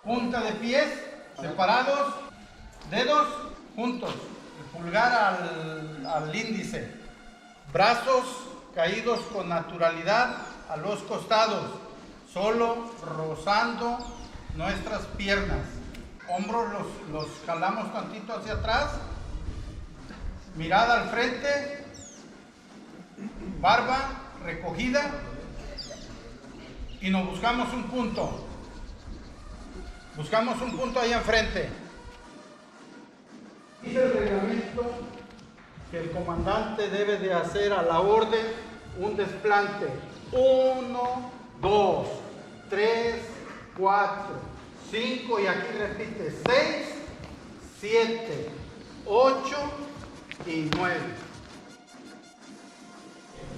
Punta de pies separados, dedos juntos, el pulgar al índice. Brazos caídos con naturalidad a los costados, solo rozando nuestras piernas. Hombros los jalamos tantito hacia atrás, mirada al frente, barba recogida y nos buscamos un punto. Buscamos un punto ahí enfrente. Dice el reglamento que el comandante debe de hacer a la orden un desplante. 1, 2, 3, 4, 5 y aquí repite 6, 7, 8 y 9.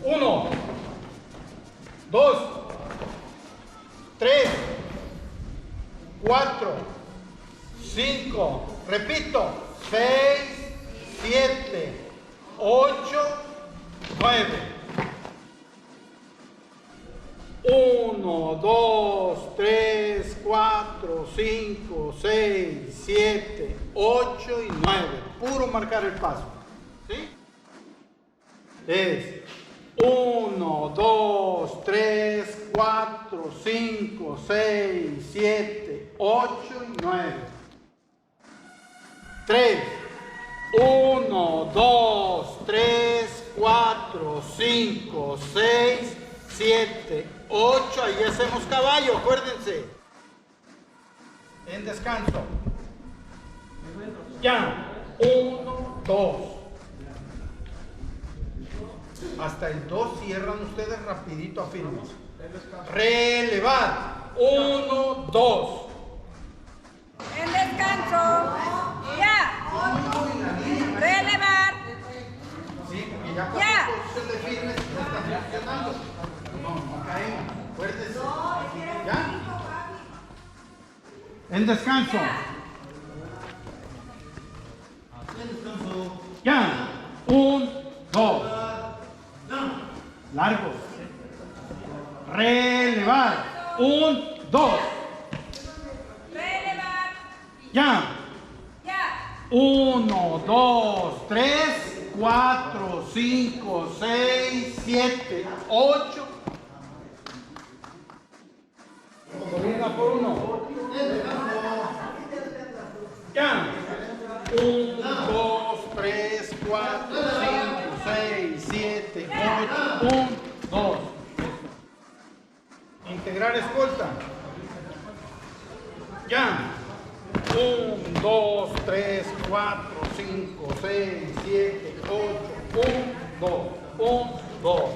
1, 2, 3, 4, 5, repito, 6, 7, 8, 9. 1, 2, 3, 4, 5, 6, 7, 8 y 9. Puro marcar el paso. ¿Sí? Es 1, 2, 3, 4, 5, 6, 7, 8 y 9. 3, 1, 2, 3, 4, 5, 6, 7, 8. Ahí hacemos caballo, acuérdense. En descanso. Ya. 1, 2. Hasta el 2 cierran ustedes rapidito, afirmen. Relevar. 1, 2. En descanso. Ya. Relevar. Sí, porque ya cuando se define, ya está funcionando. No caemos. Fuertes. ¿Ya? En descanso. Ya. 1, 2. Largos. Relevar. 1, 2. Relevar. Ya. Ya. 1, 2, 3, 4, 5, 6, 7, 8. Gobierna por uno. Ya. 1, 2, 3, 4, 5, 6, 7, 8. 1, 2. Integrar escolta. Ya. 1, 2, 3, 4, 5, 6, 7, 8. 1, 2. 1, 2.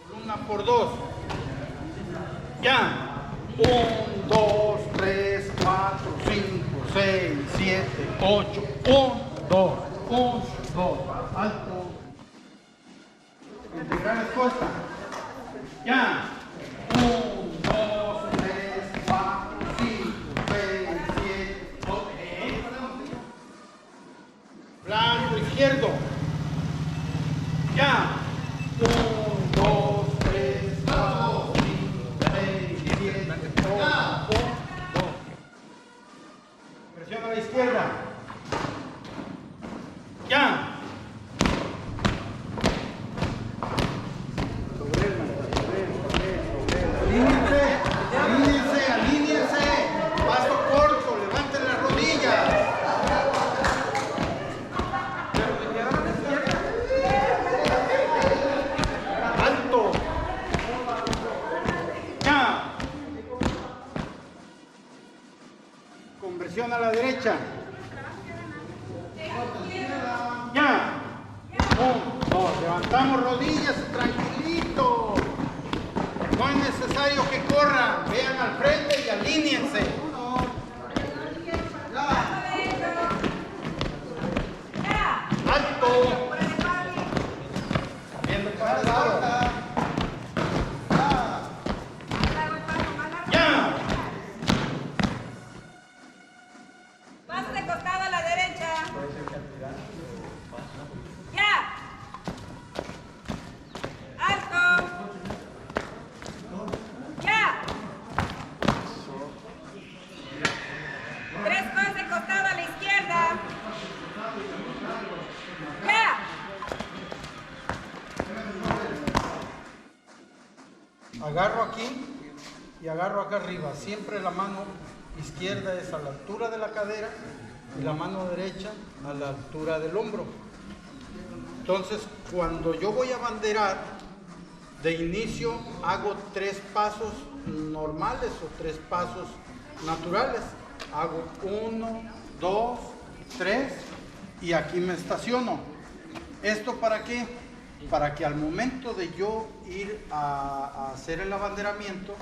Columna por 2. Ya. 1, 2, 3, 4, 5, 6, 7, 8. 1, 2. 1, 2. Alto. Integrar escolta. Ya. 1, 2, 3, 4, 5, 6, 7, 8. Flanco izquierdo. Ya. 1, 2, 3, 4, 5, 6, 7, 8. 1, 2. Presión a la izquierda. Ya. Alíñense. Paso corto, levanten las rodillas. Alto. Ya. Conversión a la derecha. Ya. 1, 2. Levantamos rodillas tranquilito. No es necesario que corran, vean al frente y alíñense. Alto. Viendo para el lado. Ya. Paso de costado a la derecha. Ya. Alto. Ya. agarro aquí y agarro acá arriba. Siempre la mano izquierda es a la altura de la cadera y la mano derecha a la altura del hombro. Entonces, cuando yo voy a abanderar, de inicio hago 3 pasos normales o 3 pasos naturales. Hago 1, 2, 3 y aquí me estaciono. ¿Esto para qué? Para que al momento de yo ir a hacer el abanderamiento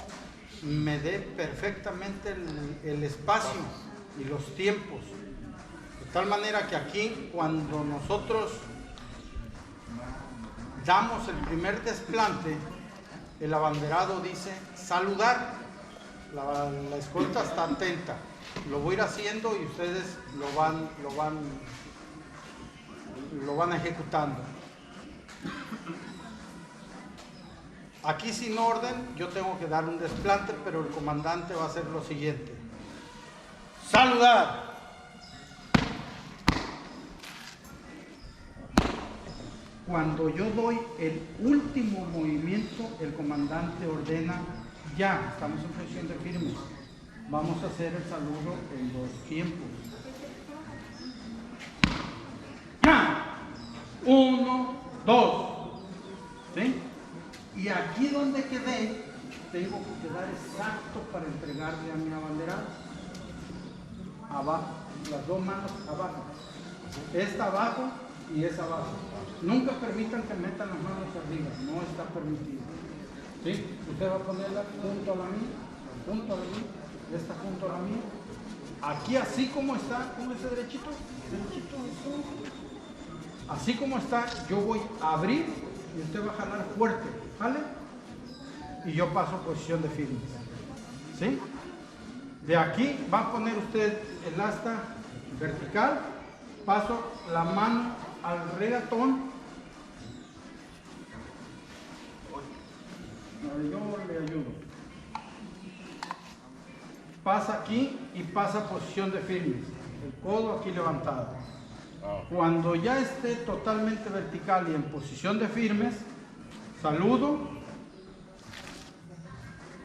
me dé perfectamente el espacio y los tiempos. De tal manera que aquí, cuando nosotros damos el primer desplante, el abanderado dice saludar. La escolta está atenta. Lo voy a ir haciendo y ustedes lo van ejecutando. Aquí sin orden yo tengo que dar un desplante, pero el comandante va a hacer lo siguiente: saludar. Cuando yo doy el último movimiento, el comandante ordena ya, estamos en posición de firme. Vamos a hacer el saludo en 2 tiempos. Ya. 1, 2. ¿Sí? Y aquí donde quedé, tengo que quedar exacto para entregarle a mi abanderado. Abajo, las 2 manos abajo. Esta abajo y esa abajo. Nunca permitan que metan las manos arriba, no está permitido. ¿Sí? Usted va a ponerla junto a la mía, esta junto a la mía. Aquí así como está, ¿cómo es derechito? Derechito, eso. Así como está, yo voy a abrir y usted va a jalar fuerte, ¿vale? Y yo paso a posición de firme. ¿Sí? De aquí va a poner usted el asta vertical, paso la mano al regatón. Yo le ayudo. Pasa aquí y pasa a posición de firmes. El codo aquí levantado. Cuando ya esté totalmente vertical y en posición de firmes, saludo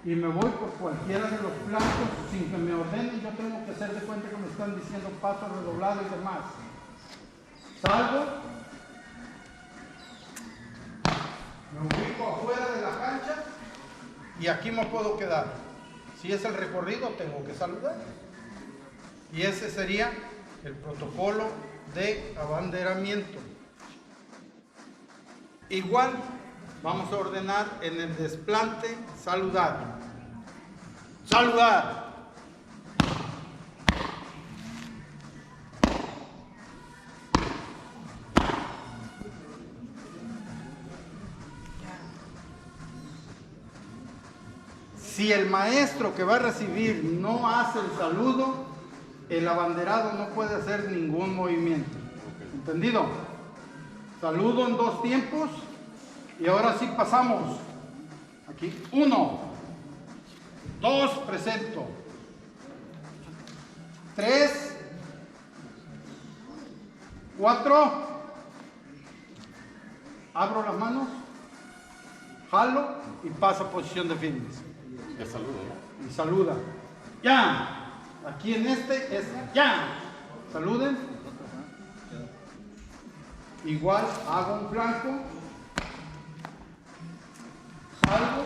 y me voy por cualquiera de los platos sin que me ordenen. Yo tengo que hacer de cuenta que me están diciendo paso redoblado y demás. Salgo, me ubico afuera de la cancha y aquí me puedo quedar. Si es el recorrido, tengo que saludar. Y ese sería el protocolo de abanderamiento. Igual vamos a ordenar en el desplante saludar. Saludar. Si el maestro que va a recibir no hace el saludo, el abanderado no puede hacer ningún movimiento. ¿Entendido? Saludo en 2 tiempos y ahora sí pasamos. Aquí 1, 2, presento. 3, 4, abro las manos, jalo y paso a posición de firmes. Ya saludo, ¿no? Y saluda. Ya. Aquí en este es ya. Saluden. Igual hago un flanco. Salgo.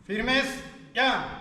Firmes. Ya.